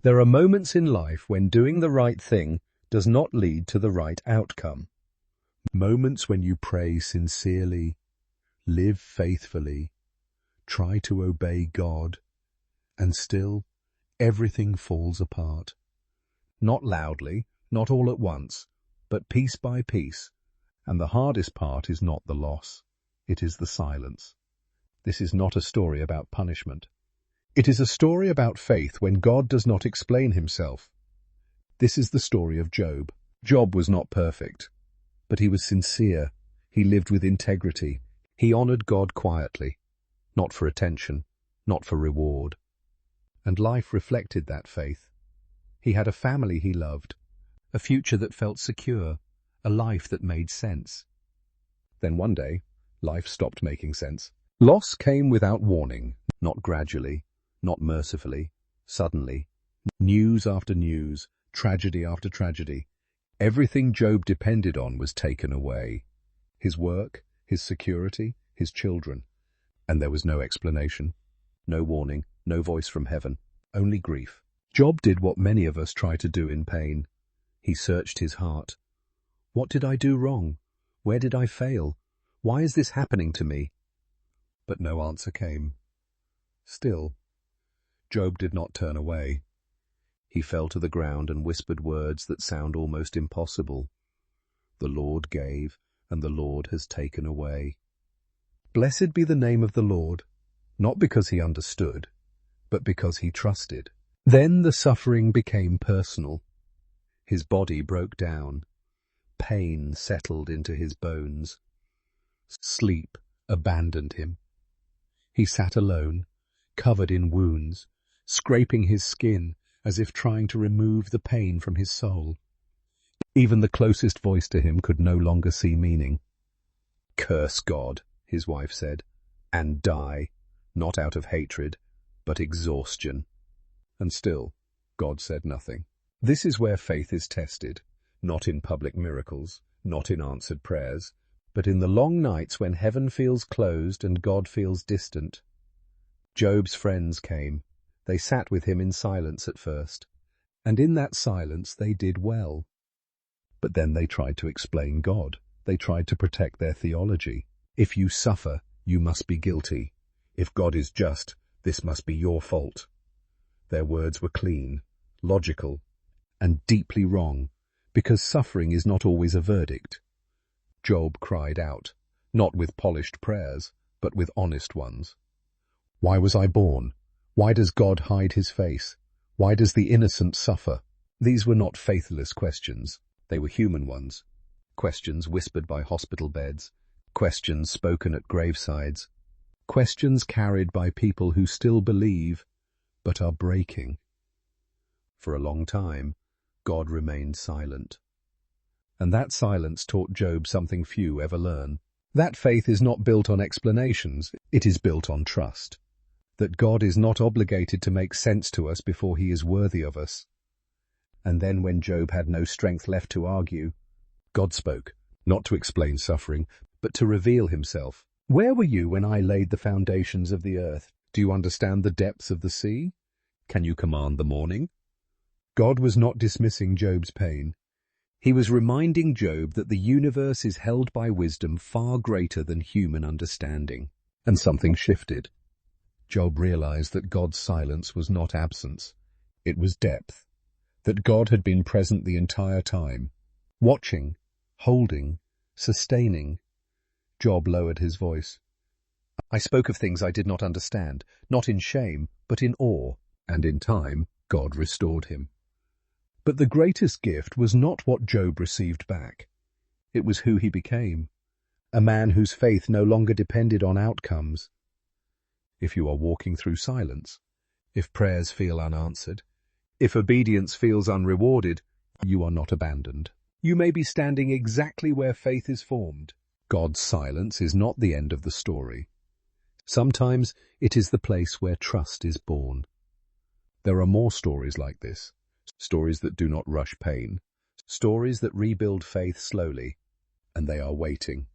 There are moments in life when doing the right thing does not lead to the right outcome. Moments when you pray sincerely, live faithfully, try to obey God, and still everything falls apart. Not loudly, not all at once, but piece by piece. And the hardest part is not the loss, it is the silence. This is not a story about punishment. It is a story about faith when God does not explain himself. This is the story of Job. Job was not perfect, but he was sincere. He lived with integrity. He honored God quietly, not for attention, not for reward. And life reflected that faith. He had a family he loved, a future that felt secure, a life that made sense. Then one day, life stopped making sense. Loss came without warning, not gradually, not mercifully, suddenly. News after news, tragedy after tragedy. Everything Job depended on was taken away. His work, his security, his children. And there was no explanation, no warning, no voice from heaven, only grief. Job did what many of us try to do in pain. He searched his heart. What did I do wrong? Where did I fail? Why is this happening to me? But no answer came. Still, Job did not turn away. He fell to the ground and whispered words that sound almost impossible. The Lord gave, and the Lord has taken away. Blessed be the name of the Lord, not because he understood, but because he trusted. Then the suffering became personal. His body broke down. Pain settled into his bones. Sleep abandoned him. He sat alone, covered in wounds, scraping his skin as if trying to remove the pain from his soul. Even the closest voice to him could no longer see meaning. "Curse God," his wife said, "and die, not out of hatred, but exhaustion." And still, God said nothing. This is where faith is tested, not in public miracles, not in answered prayers, but in the long nights when heaven feels closed and God feels distant. Job's friends came. They sat with him in silence at first, and in that silence they did well. But then they tried to explain God. They tried to protect their theology. If you suffer, you must be guilty. If God is just, this must be your fault. Their words were clean, logical, and deeply wrong, because suffering is not always a verdict. Job cried out, not with polished prayers, but with honest ones. Why was I born? Why does God hide his face? Why does the innocent suffer? These were not faithless questions. They were human ones. Questions whispered by hospital beds. Questions spoken at gravesides. Questions carried by people who still believe, but are breaking. For a long time, God remained silent. And that silence taught Job something few ever learn. That faith is not built on explanations, it is built on trust. That God is not obligated to make sense to us before he is worthy of us. And then when Job had no strength left to argue, God spoke, not to explain suffering, but to reveal himself. Where were you when I laid the foundations of the earth? Do you understand the depths of the sea? Can you command the morning? God was not dismissing Job's pain. He was reminding Job that the universe is held by wisdom far greater than human understanding. And something shifted. Job realized that God's silence was not absence. It was depth. That God had been present the entire time. Watching, holding, sustaining. Job lowered his voice. I spoke of things I did not understand, not in shame, but in awe. And in time, God restored him. But the greatest gift was not what Job received back. It was who he became. A man whose faith no longer depended on outcomes. If you are walking through silence, if prayers feel unanswered, if obedience feels unrewarded, you are not abandoned. You may be standing exactly where faith is formed. God's silence is not the end of the story. Sometimes it is the place where trust is born. There are more stories like this, stories that do not rush pain, stories that rebuild faith slowly, and they are waiting.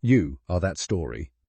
You are that story.